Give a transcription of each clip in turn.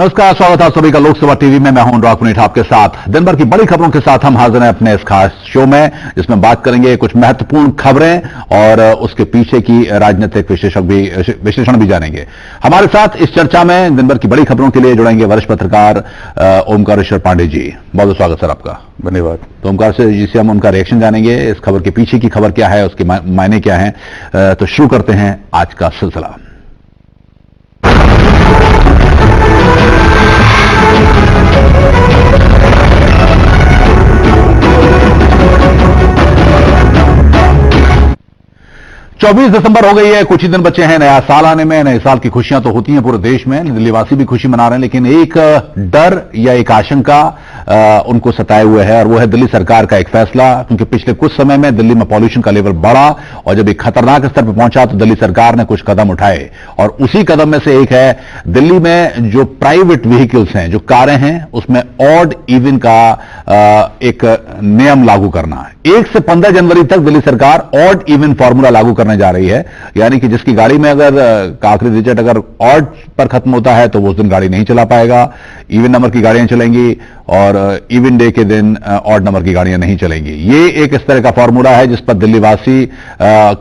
नमस्कार, स्वागत है आप सभी का लोकसभा टीवी में। मैं हूं अनुराग पुनीत आपके साथ। दिन भर की बड़ी खबरों के साथ हम हाजिर हैं अपने इस खास शो में, जिसमें बात करेंगे कुछ महत्वपूर्ण खबरें और उसके पीछे की राजनीतिक विश्लेषण भी जानेंगे। हमारे साथ इस चर्चा में दिन भर की बड़ी खबरों के लिए जुड़ेंगे वरिष्ठ पत्रकार ओमकारेश्वर पांडे जी। बहुत बहुत स्वागत सर आपका। धन्यवाद। तो ओमकार जी से हम उनका रिएक्शन जानेंगे, इस खबर के पीछे की खबर क्या है, उसके मायने क्या है। तो शुरू करते हैं आज का सिलसिला। 24 दिसंबर हो गई है, कुछ ही दिन बचे हैं नया साल आने में। नए साल की खुशियां तो होती हैं पूरे देश में, दिल्लीवासी भी खुशी मना रहे हैं, लेकिन एक डर या एक आशंका उनको सताए हुए है, और वो है दिल्ली सरकार का एक फैसला। क्योंकि पिछले कुछ समय में दिल्ली में पॉल्यूशन का लेवल बढ़ा और जब एक खतरनाक स्तर पर पहुंचा तो दिल्ली सरकार ने कुछ कदम उठाए, और उसी कदम में से एक है दिल्ली में जो प्राइवेट व्हीकल्स हैं, जो कारें हैं, उसमें ऑड इवन का एक नियम लागू करना है। 1 से 15 जनवरी तक दिल्ली सरकार ऑड इवन फॉर्मूला लागू करने जा रही है। यानी कि जिसकी गाड़ी में अगर का आखिरी डिजिट अगर ऑड पर खत्म होता है तो वो उस दिन गाड़ी नहीं चला पाएगा, इवन नंबर की गाड़ियां चलेंगी, और इवन डे के दिन ऑड नंबर की गाड़ियां नहीं चलेंगी। ये एक इस तरह का फॉर्मूला है जिस पर दिल्लीवासी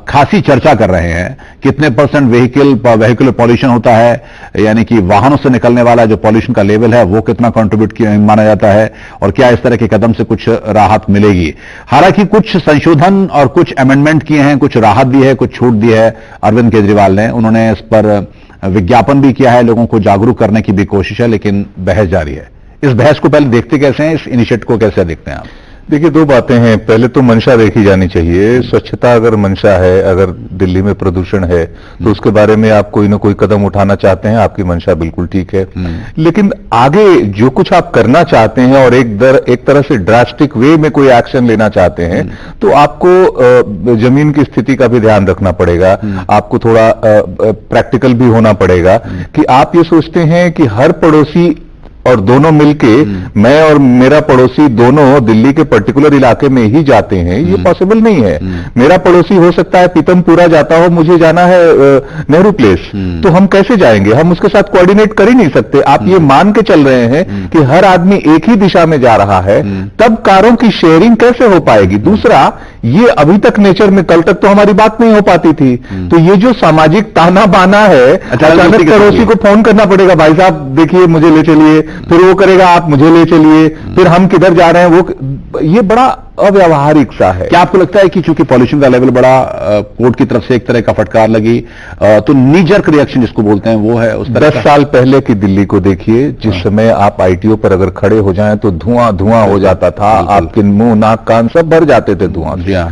खासी चर्चा कर रहे हैं। कितने % व्हीकल पॉल्यूशन होता है, यानी कि वाहनों से निकलने वाला जो पॉल्यूशन का लेवल है वो कितना कंट्रीब्यूट माना जाता है, और क्या इस तरह के कदम से कुछ राहत मिलेगी। हालांकि कुछ संशोधन और कुछ अमेंडमेंट किए हैं, कुछ राहत दी है, कुछ छूट दी है अरविंद केजरीवाल ने। उन्होंने इस पर विज्ञापन भी किया है, लोगों को जागरूक करने की भी कोशिश है, लेकिन बहस जारी है। इस बहस को पहले देखते कैसे हैं, इस इनिशिएटिव को कैसे देखते हैं आप? देखिए, दो बातें हैं। पहले तो मंशा देखी जानी चाहिए। स्वच्छता अगर मंशा है, अगर दिल्ली में प्रदूषण है तो उसके बारे में आप कोई ना कोई कदम उठाना चाहते हैं, आपकी मंशा बिल्कुल ठीक है। लेकिन आगे जो कुछ आप करना चाहते हैं और एक तरह से ड्रास्टिक वे में कोई एक्शन लेना चाहते हैं, तो आपको जमीन की स्थिति का भी ध्यान रखना पड़ेगा। आपको थोड़ा प्रैक्टिकल भी होना पड़ेगा कि आप ये सोचते हैं कि हर पड़ोसी और दोनों मिलके, मैं और मेरा पड़ोसी दोनों दिल्ली के पर्टिकुलर इलाके में ही जाते हैं, ये पॉसिबल नहीं है। मेरा पड़ोसी हो सकता है पीतमपुरा जाता हो, मुझे जाना है नेहरू प्लेस, तो हम कैसे जाएंगे? हम उसके साथ कोऑर्डिनेट कर ही नहीं सकते। आप ये मान के चल रहे हैं कि हर आदमी एक ही दिशा में जा रहा है, तब कारों की शेयरिंग कैसे हो पाएगी? दूसरा, ये अभी तक नेचर में, कल तक तो हमारी बात नहीं हो पाती थी। तो ये जो सामाजिक ताना बाना है, अचानक पड़ोसी को फोन करना पड़ेगा, भाई साहब देखिए मुझे ले चलिए, फिर वो करेगा आप मुझे ले चलिए, फिर हम किधर जा रहे हैं, वो ये बड़ा अव्यावहारिक सा है। क्या आपको लगता है कि चूंकि पॉल्यूशन का लेवल बड़ा, कोर्ट की तरफ से एक तरह का फटकार लगी, तो नी जर्क रिएक्शन जिसको बोलते हैं वो है उस तरह? 10 साल पहले की दिल्ली को देखिए, जिस समय आप आईटीओ पर अगर खड़े हो जाएं तो धुआं धुआं हो जाता था, आपके मुंह नाक कान सब भर जाते थे धुआं से।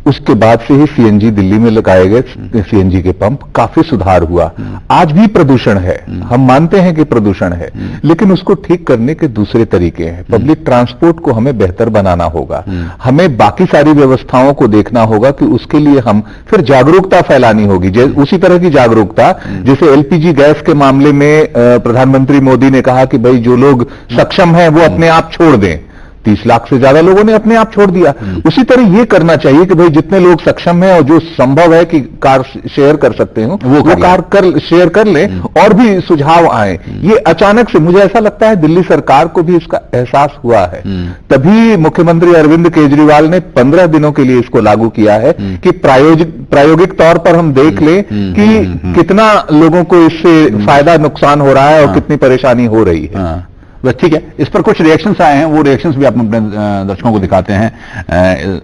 उसके बाद से ही सीएनजी दिल्ली में लगाए गए, सीएनजी के पंप, काफी सुधार हुआ। आज भी प्रदूषण है, हम मानते हैं कि प्रदूषण है, लेकिन उसको ठीक करने के दूसरे तरीके हैं। पब्लिक ट्रांसपोर्ट को हमें बेहतर बनाना होगा, हमें बाकी सारी व्यवस्थाओं को देखना होगा कि उसके लिए हम फिर जागरूकता फैलानी होगी। उसी तरह की जागरूकता जैसे एलपीजी गैस के मामले में प्रधानमंत्री मोदी ने कहा कि भाई जो लोग सक्षम हैं वो अपने आप छोड़ दें। 30 लाख से ज्यादा लोगों ने अपने आप छोड़ दिया। उसी तरह ये करना चाहिए कि भाई जितने लोग सक्षम हैं और जो संभव है कि कार शेयर कर सकते हो वो कार शेयर कर लें, और भी सुझाव आए। ये अचानक से मुझे ऐसा लगता है दिल्ली सरकार को भी इसका एहसास हुआ है, तभी मुख्यमंत्री अरविंद केजरीवाल ने 15 दिनों के लिए इसको लागू किया है कि प्रायोगिक तौर पर हम देख लें कि कितना लोगों को इससे फायदा नुकसान हो रहा है और कितनी परेशानी हो रही है। बस ठीक है, इस पर कुछ रिएक्शंस आए हैं, वो रिएक्शंस भी आप अपने दर्शकों को दिखाते हैं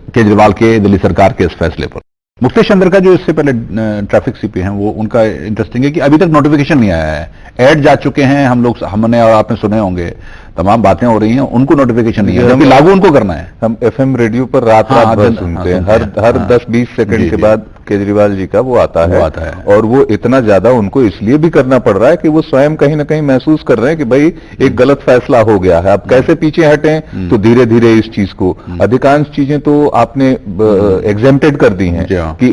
केजरीवाल के दिल्ली सरकार के इस फैसले पर। मुकेश चंद्र का जो इससे पहले ट्रैफिक सीपी हैं, वो उनका इंटरेस्टिंग है कि अभी तक नोटिफिकेशन नहीं आया है। ऐड जा चुके हैं, हमने और आपने सुने होंगे, तमाम बातें हो रही हैं, उनको नोटिफिकेशन नहीं है, जबकि लागू उनको करना है। हम एफएम रेडियो पर रात भर सुनते हैं, हर 10-20 सेकंड के बाद केजरीवाल जी का वो आता है, और वो इतना ज्यादा उनको इसलिए भी करना पड़ रहा है कि वो स्वयं कहीं ना कहीं महसूस कर रहे हैं कि भाई एक गलत फैसला हो गया है, अब कैसे पीछे हटें। तो धीरे धीरे इस चीज को, अधिकांश चीजें तो आपने एग्जेम्प्टेड कर दी हैं कि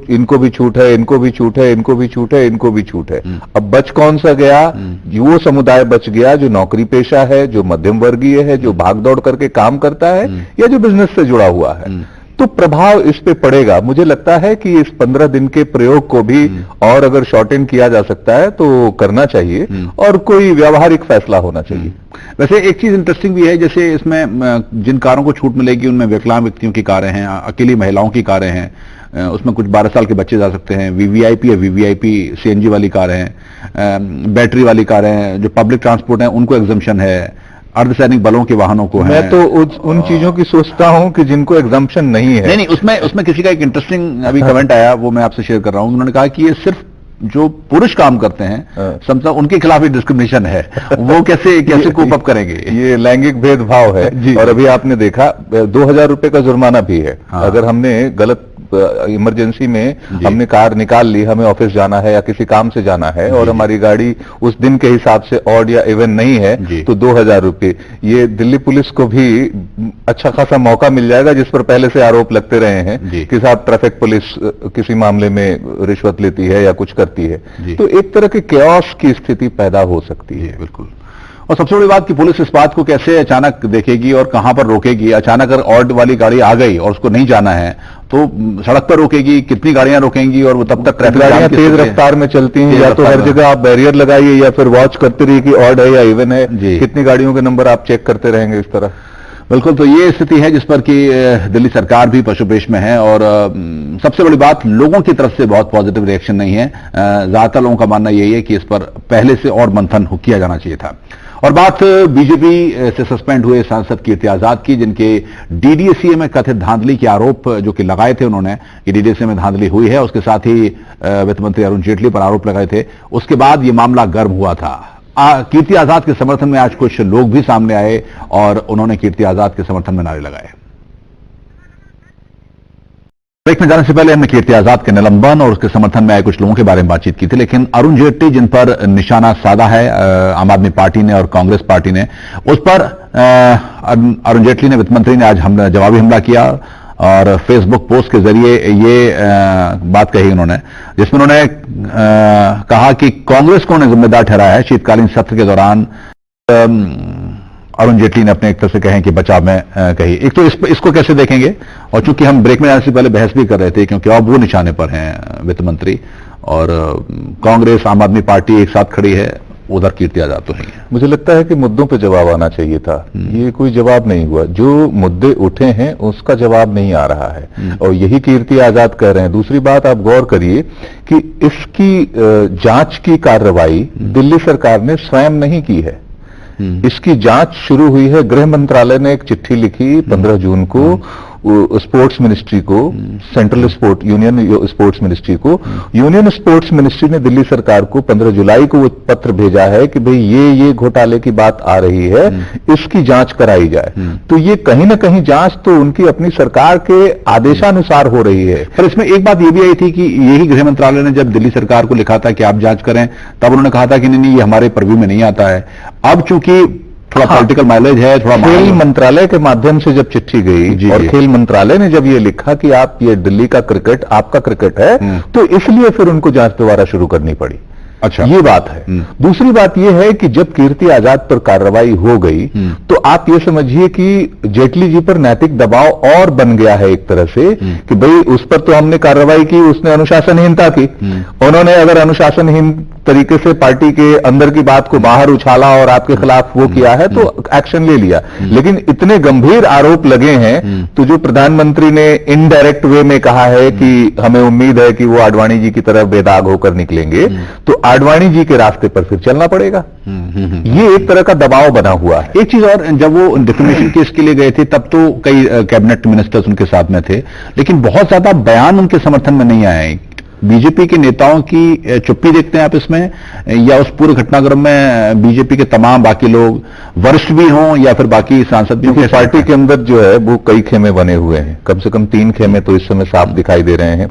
इनको भी छूट है, इनको भी छूट है, इनको भी छूट है, इनको भी छूट है। अब बच कौन सा गया? वो समुदाय बच गया जो नौकरी पेशा है, जो मध्यम वर्गीय है, जो भाग दौड़ करके काम करता है, या जो बिजनेस से जुड़ा हुआ है। तो प्रभाव इस पे पड़ेगा। मुझे लगता है कि इस 15 दिन के प्रयोग को भी और अगर शॉर्टन किया जा सकता है तो करना चाहिए और कोई व्यावहारिक फैसला होना चाहिए। वैसे एक चीज इंटरेस्टिंग भी है, जैसे इसमें जिन कारों को छूट मिलेगी उनमें विकलांग व्यक्तियों की कारें हैं, अकेली महिलाओं की कारें हैं, उसमें कुछ 12 साल के बच्चे जा सकते हैं, वीवीआईपी या वीवीआईपी सीएनजी वाली कारें हैं, बैटरी वाली कारें हैं, जो पब्लिक ट्रांसपोर्ट है उनको एग्जम्पशन है, अर्धसैनिक बलों के वाहनों को है। मैं तो उन चीजों की सोचता हूं कि जिनको एग्जम्पशन नहीं है। नहीं, उसमें किसी का एक इंटरेस्टिंग अभी कमेंट आया, वो मैं आपसे शेयर कर रहा हूं। उन्होंने कहा कि ये सिर्फ जो पुरुष काम करते हैं समझा उनके खिलाफ ही डिस्क्रिमिनेशन है, वो कैसे कोप अप करेंगे। ये लैंगिक भेदभाव है। और अभी आपने देखा 2000 रुपए का जुर्माना भी है। हाँ। अगर हमने गलत इमरजेंसी में हमने कार निकाल ली, हमें ऑफिस जाना है या किसी काम से जाना है और हमारी गाड़ी उस दिन के हिसाब से ऑड या इवन नहीं है तो 2000 रुपए। ये दिल्ली पुलिस को भी अच्छा खासा मौका मिल जाएगा, जिस पर पहले से आरोप लगते रहे हैं कि साहब ट्रैफिक पुलिस किसी मामले में रिश्वत लेती है या कुछ करती है। तो एक तरह के कैओस की स्थिति पैदा हो सकती है। बिल्कुल। और सबसे बड़ी बात कि पुलिस इस बात को कैसे अचानक देखेगी और कहां पर रोकेगी। अचानक अगर ऑड वाली गाड़ी आ गई और उसको नहीं जाना है तो सड़क पर रोकेगी, कितनी गाड़ियां रोकेंगी और वो तब तक ट्रैफिक गाड़ियां तेज रफ्तार में चलती हैं, या तो हर जगह आप बैरियर लगाइए या फिर वॉच करते रहिए कि ऑड है या इवन है। कितनी गाड़ियों के नंबर आप चेक करते रहेंगे इस तरह। बिल्कुल। तो ये स्थिति है जिस पर कि दिल्ली सरकार भी पशुपेश में है और सबसे बड़ी बात लोगों की तरफ से बहुत पॉजिटिव रिएक्शन नहीं है। ज्यादातर लोगों का मानना यही है कि इस पर पहले से और मंथन किया जाना चाहिए था। और बात बीजेपी से सस्पेंड हुए सांसद कीर्ति आजाद की, जिनके डीडीएसीए में कथित धांधली के आरोप जो कि लगाए थे उन्होंने कि डीडीएसीए में धांधली हुई है, उसके साथ ही वित्त मंत्री अरुण जेटली पर आरोप लगाए थे। उसके बाद ये मामला गर्म हुआ था। कीर्ति आजाद के समर्थन में आज कुछ लोग भी सामने आए और उन्होंने कीर्ति आजाद के समर्थन में नारे लगाए। ब्रेक में जाने से पहले हमने कीर्ति आजाद के निलंबन और उसके समर्थन में आए कुछ लोगों के बारे में बातचीत की थी, लेकिन अरुण जेटली जिन पर निशाना साधा है आम आदमी पार्टी ने और कांग्रेस पार्टी ने, उस पर अरुण जेटली ने, वित्त मंत्री ने आज जवाबी हमला किया और फेसबुक पोस्ट के जरिए ये बात कही उन्होंने, जिसमें उन्होंने कहा कि कांग्रेस को उन्हें जिम्मेदार ठहराया है। शीतकालीन सत्र के दौरान अरुण जेटली ने अपने एक तरह से कहें कि बचाव में कही। एक तो इसको कैसे देखेंगे, और चूंकि हम ब्रेक में जाने से पहले बहस भी कर रहे थे क्योंकि अब वो निशाने पर हैं वित्त मंत्री और कांग्रेस आम आदमी पार्टी एक साथ खड़ी है, उधर कीर्ति आजाद तो नहीं है। मुझे लगता है कि मुद्दों पे जवाब आना चाहिए था। ये कोई जवाब नहीं हुआ। जो मुद्दे उठे हैं उसका जवाब नहीं आ रहा है और यही कीर्ति आजाद कह रहे हैं। दूसरी बात आप गौर करिए कि इसकी जांच की कार्रवाई दिल्ली सरकार ने स्वयं नहीं की है। इसकी जांच शुरू हुई है, गृह मंत्रालय ने एक चिट्ठी लिखी 15 जून को स्पोर्ट्स मिनिस्ट्री को, central sport union sports ministry को। यूनियन स्पोर्ट्स मिनिस्ट्री ने दिल्ली सरकार को 15 जुलाई को वो पत्र भेजा है कि भाई ये घोटाले की बात आ रही है, इसकी जांच कराई जाए। तो ये कहीं ना कहीं जांच तो उनकी अपनी सरकार के आदेशानुसार हो रही है। पर इसमें एक बात ये भी आई थी कि यही गृह मंत्रालय ने जब दिल्ली सरकार को लिखा था कि आप जांच करें, तब उन्होंने कहा था कि नहीं ये हमारे पर्व्यू में नहीं आता है। अब चूंकि थोड़ा पॉलिटिकल माइलेज है, थोड़ा खेल मंत्रालय के माध्यम से जब चिट्ठी गई और खेल मंत्रालय ने जब ये लिखा कि आप ये दिल्ली का क्रिकेट आपका क्रिकेट है, तो इसलिए फिर उनको जांच दोबारा शुरू करनी पड़ी। अच्छा, ये बात है। दूसरी बात ये है कि जब कीर्ति आजाद पर कार्रवाई हो गई तो आप ये समझिए कि जेटली जी पर नैतिक दबाव और बन गया है एक तरह से कि भाई उस पर तो हमने कार्रवाई की, उसने अनुशासनहीनता की। उन्होंने अगर अनुशासनहीन तरीके से पार्टी के अंदर की बात को बाहर उछाला और आपके खिलाफ वो किया है तो एक्शन ले लिया। लेकिन इतने गंभीर आरोप लगे हैं तो जो प्रधानमंत्री ने इनडायरेक्ट वे में कहा है कि हमें उम्मीद है कि वो आडवाणी जी की तरह बेदाग होकर निकलेंगे, तो आडवाणी जी के रास्ते पर फिर चलना पड़ेगा। ये एक तरह का दबाव बना हुआ है। एक चीज और, जब वो डिफेमेशन केस के लिए गए थे तब तो कई कैबिनेट मिनिस्टर्स उनके साथ में थे, लेकिन बहुत ज्यादा बयान उनके समर्थन में नहीं आए। बीजेपी के नेताओं की चुप्पी देखते हैं आप इसमें, या उस पूरे घटनाक्रम में बीजेपी के तमाम बाकी लोग वरिष्ठ भी हों या फिर बाकी सांसद भी हों? पार्टी के अंदर जो है वो कई खेमे बने हुए हैं, कम से कम 3 खेमे तो इस समय साफ दिखाई दे रहे हैं।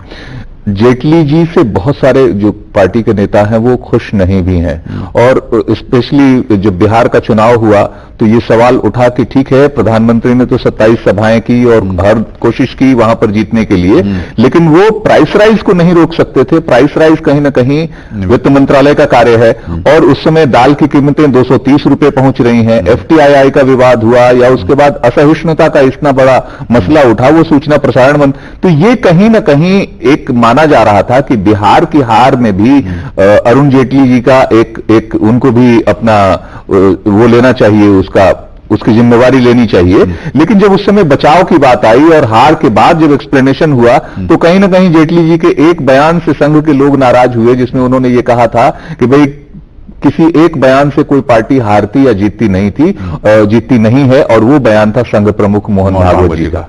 जेटली जी से बहुत सारे जो पार्टी के नेता हैं वो खुश नहीं भी हैं। और स्पेशली जब बिहार का चुनाव हुआ तो ये सवाल उठा कि ठीक है, प्रधानमंत्री ने तो 27 सभाएं की और हर कोशिश की वहां पर जीतने के लिए, लेकिन वो प्राइस राइज को नहीं रोक सकते थे। प्राइस राइज कहीं ना कहीं वित्त मंत्रालय का कार्य है, और उस समय दाल की कीमतें 230 रुपए पहुंच रही हैं। FTII का विवाद हुआ, या उसके बाद असहिष्णुता का इतना बड़ा मसला उठा, वो सूचना प्रसारण मंत्री। तो ये कहीं ना कहीं एक माना जा रहा था कि बिहार की हार में भी अरुण जेटली जी का एक उनको भी अपना वो लेना चाहिए, उसकी जिम्मेवारी लेनी चाहिए। लेकिन जब उस समय बचाव की बात आई और हार के बाद जब एक्सप्लेनेशन हुआ, तो कहीं ना कहीं जेटली जी के एक बयान से संघ के लोग नाराज हुए, जिसमें उन्होंने ये कहा था कि भाई किसी एक बयान से कोई पार्टी हारती या जीतती नहीं है, और वो बयान था संघ प्रमुख मोहन भागवत जी का।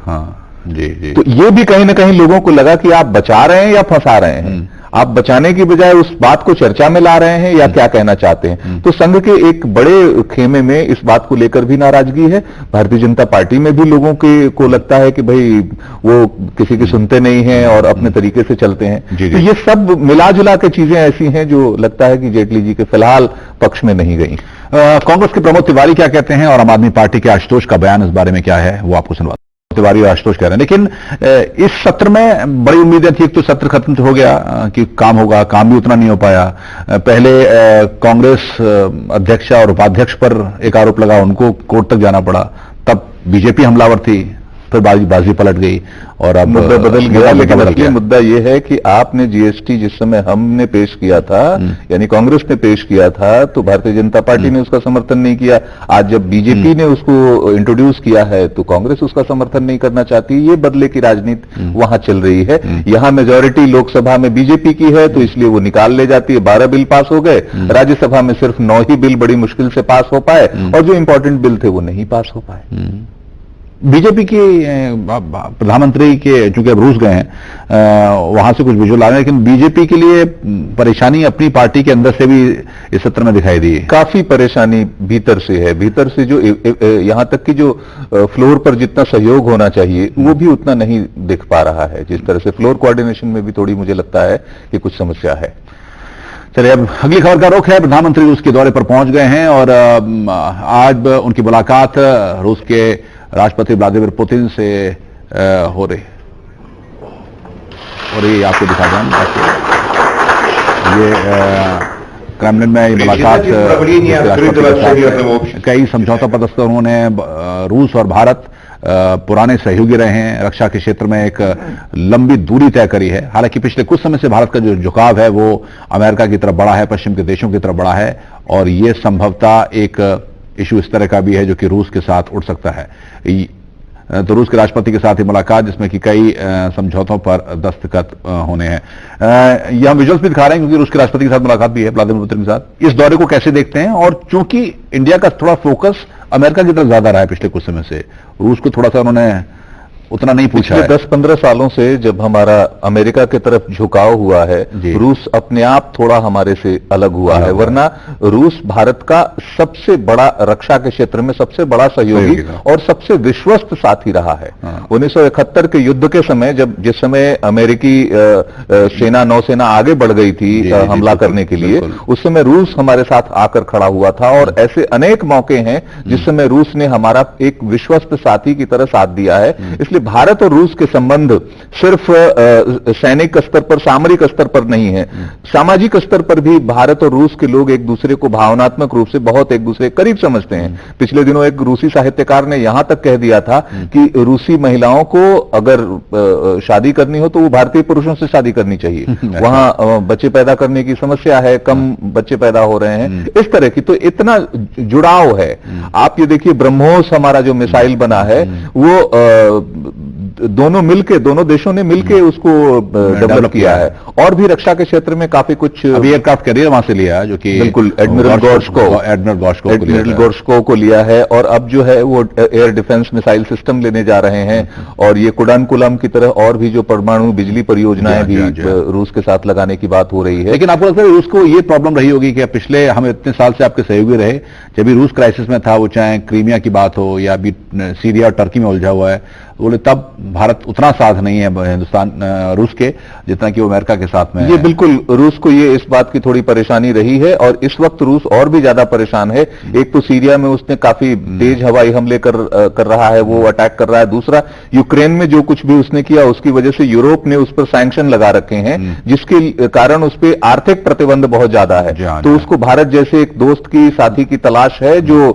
जी। तो ये भी कहीं ना कहीं लोगों को लगा कि आप बचा रहे हैं या फंसा रहे हैं, आप बचाने की बजाय उस बात को चर्चा में ला रहे हैं, या क्या कहना चाहते हैं। तो संघ के एक बड़े खेमे में इस बात को लेकर भी नाराजगी है। भारतीय जनता पार्टी में भी लोगों को लगता है कि भाई वो किसी की सुनते नहीं हैं और अपने तरीके से चलते हैं। तो ये सब मिला जुला के चीजें ऐसी हैं जो लगता है कि जेटली जी के फिलहाल पक्ष में नहीं गई। कांग्रेस के प्रमोद तिवारी क्या कहते हैं और आम आदमी पार्टी के आशुतोष का बयान इस बारे में क्या है, वो आपको सुनवा। तिवारी और आशुतोष कह रहे हैं, लेकिन इस सत्र में बड़ी उम्मीदें थी। एक तो सत्र खत्म हो गया कि काम होगा, काम भी उतना नहीं हो पाया। पहले कांग्रेस अध्यक्ष और उपाध्यक्ष पर एक आरोप लगा, उनको कोर्ट तक जाना पड़ा, तब बीजेपी हमलावर थी, फिर बाजी पलट गई और अब मुद्दा बदल गया। लेकिन असली मुद्दा यह है कि आपने जीएसटी जिस समय हमने पेश किया था, यानी कांग्रेस ने पेश किया था, तो भारतीय जनता पार्टी ने उसका समर्थन नहीं किया। आज जब बीजेपी ने उसको इंट्रोड्यूस किया है तो कांग्रेस उसका समर्थन नहीं करना चाहती। ये बदले की राजनीति वहां चल रही है। यहां मेजोरिटी लोकसभा में बीजेपी की है, तो इसलिए वो निकाल ले जाती है। 12 बिल पास हो गए, राज्यसभा में सिर्फ 9 ही बिल बड़ी मुश्किल से पास हो पाए, और जो इंपॉर्टेंट बिल थे वो नहीं पास हो पाए। बीजेपी के प्रधानमंत्री के चूंकि अब रूस गए हैं, वहां से कुछ विजुअल आ रहे हैं, लेकिन बीजेपी के लिए परेशानी अपनी पार्टी के अंदर से भी इस सत्र में दिखाई दी है। काफी परेशानी भीतर से है। भीतर से जो यहां तक कि जो फ्लोर पर जितना सहयोग होना चाहिए वो भी उतना नहीं दिख पा रहा है। जिस तरह से फ्लोर कोऑर्डिनेशन में भी थोड़ी मुझे लगता है कि कुछ समस्या है। चलिए, अब अगली खबर का रुख है। प्रधानमंत्री रूस के दौरे पर पहुंच गए हैं और आज उनकी मुलाकात रूस के राष्ट्रपति व्लादिमीर पुतिन से हो रही, और ये आपको दिखा दें, ये क्रेमलिन में ये मुलाकात कई समझौता पर दस्तखत उन्होंने। रूस और भारत पुराने सहयोगी रहे हैं, रक्षा के क्षेत्र में एक लंबी दूरी तय करी है। हालांकि पिछले कुछ समय से भारत का जो झुकाव है वो अमेरिका की तरफ बढ़ा है, पश्चिम के देशों की तरफ बढ़ा है, और ये संभवतः एक इशू इस तरह का भी है जो कि रूस के साथ उठ सकता है। तो रूस के राष्ट्रपति के साथ ही मुलाकात, जिसमें कि कई समझौतों पर दस्तखत होने हैं। ये हम विजुअल्स भी दिखा रहे हैं क्योंकि रूस के राष्ट्रपति के साथ मुलाकात भी है, व्लादिमीर पुतिन के साथ। इस दौरे को कैसे देखते हैं? और चूंकि इंडिया का थोड़ा फोकस अमेरिका की तरफ ज्यादा रहा है पिछले कुछ समय से, रूस को थोड़ा सा उन्होंने उतना नहीं पूछा है। 10-15 सालों से जब हमारा अमेरिका की तरफ झुकाव हुआ है, रूस अपने आप थोड़ा हमारे से अलग हुआ है। वरना रूस भारत का सबसे बड़ा रक्षा के क्षेत्र में सबसे बड़ा सहयोगी और सबसे विश्वस्त साथी रहा है। 1971 के युद्ध के समय जिस समय अमेरिकी सेना नौसेना आगे बढ़ गई थी हमला करने के लिए, उस समय रूस हमारे साथ आकर खड़ा हुआ था। और ऐसे अनेक मौके हैं जिस समय रूस ने हमारा एक विश्वस्त साथी की तरह साथ दिया है। इसलिए भारत और रूस के संबंध सिर्फ सैनिक स्तर पर, सामरिक स्तर पर नहीं है, सामाजिक स्तर पर भी भारत और रूस के लोग एक दूसरे को भावनात्मक रूप से बहुत एक दूसरे के करीब समझते हैं। पिछले दिनों एक रूसी साहित्यकार ने यहां तक कह दिया था कि रूसी महिलाओं को अगर शादी करनी हो तो वो भारतीय पुरुषों से शादी करनी चाहिए। वहां बच्चे पैदा करने की समस्या है, कम बच्चे पैदा हो रहे हैं, इस तरह की। तो इतना जुड़ाव है। आप ये देखिए, ब्रह्मोस हमारा जो मिसाइल बना है वो दोनों देशों ने मिलकर उसको डेवलप किया है। और भी रक्षा के क्षेत्र में काफी कुछ अभी एयरक्राफ्ट कैरियर वहां से लिया है, जो कि बिल्कुल एडमिरल गोर्शकोव को लिया है। और अब जो है वो एयर डिफेंस मिसाइल सिस्टम लेने जा रहे हैं। और ये कुडानकुलम की तरह और भी जो परमाणु बिजली परियोजनाएं भी रूस के साथ लगाने की बात हो रही है। लेकिन आपको लगता है रूस को ये प्रॉब्लम रही होगी कि पिछले हम इतने साल से आपके सहयोगी रहे, जब भी रूस क्राइसिस में था, वो चाहे क्रीमिया की बात हो या अभी सीरिया और टर्की में उलझा हुआ है, बोले तब भारत उतना साथ नहीं है हिंदुस्तान रूस के जितना कि वो अमेरिका के साथ में ये बिल्कुल रूस को ये इस बात की थोड़ी परेशानी रही है और इस वक्त रूस और भी ज्यादा परेशान है। एक तो सीरिया में उसने काफी तेज हवाई हमले कर रहा है, वो अटैक कर रहा है। दूसरा यूक्रेन में जो कुछ भी उसने किया उसकी वजह से यूरोप ने उस पर सैंक्शन लगा रखे हैं, जिसके कारण उस पर आर्थिक प्रतिबंध बहुत ज्यादा है। तो उसको भारत जैसे एक दोस्त की साथी की तलाश है जो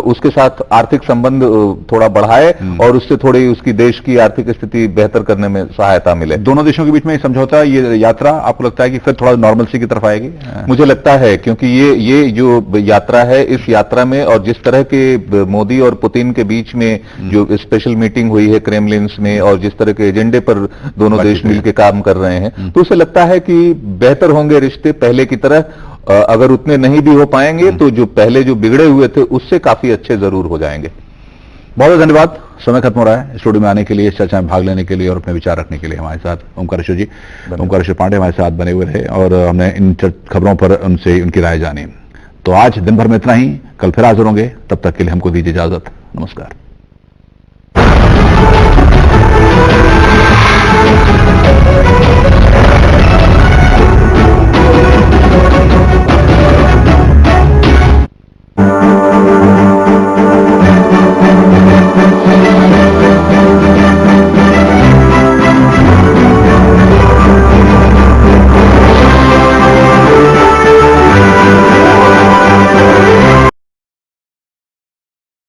उसके साथ आर्थिक संबंध थोड़ा बढ़ाए और उससे थोड़ी उसकी देश की आर्थिक स्थिति बेहतर करने में सहायता मिले। दोनों देशों के बीच में समझौता, ये यात्रा आपको लगता है कि फिर थोड़ा नॉर्मलसी की तरफ आएगी? मुझे लगता है, क्योंकि ये जो यात्रा है, इस यात्रा में और जिस तरह के मोदी और पुतिन के बीच में जो स्पेशल मीटिंग हुई है क्रेमलिन्स में और जिस तरह के एजेंडे पर दोनों देश मिलकर काम कर रहे हैं, तो उसे लगता है कि बेहतर होंगे रिश्ते पहले की तरह। अगर उतने नहीं भी हो पाएंगे तो जो पहले जो बिगड़े हुए थे उससे काफी अच्छे जरूर हो जाएंगे। बहुत बहुत धन्यवाद। समय खत्म हो रहा है। स्टूडियो में आने के लिए, इस चर्चा में भाग लेने के लिए और अपने विचार रखने के लिए हमारे साथ ओमकारेश्वर जी, ओमकारेश्वर पांडे हमारे साथ बने हुए रहे और हमने इन खबरों पर उनसे उनकी राय जानी। तो आज दिन भर में इतना ही, कल फिर हाजिर होंगे। तब तक के लिए हमको दीजिए इजाजत। नमस्कार।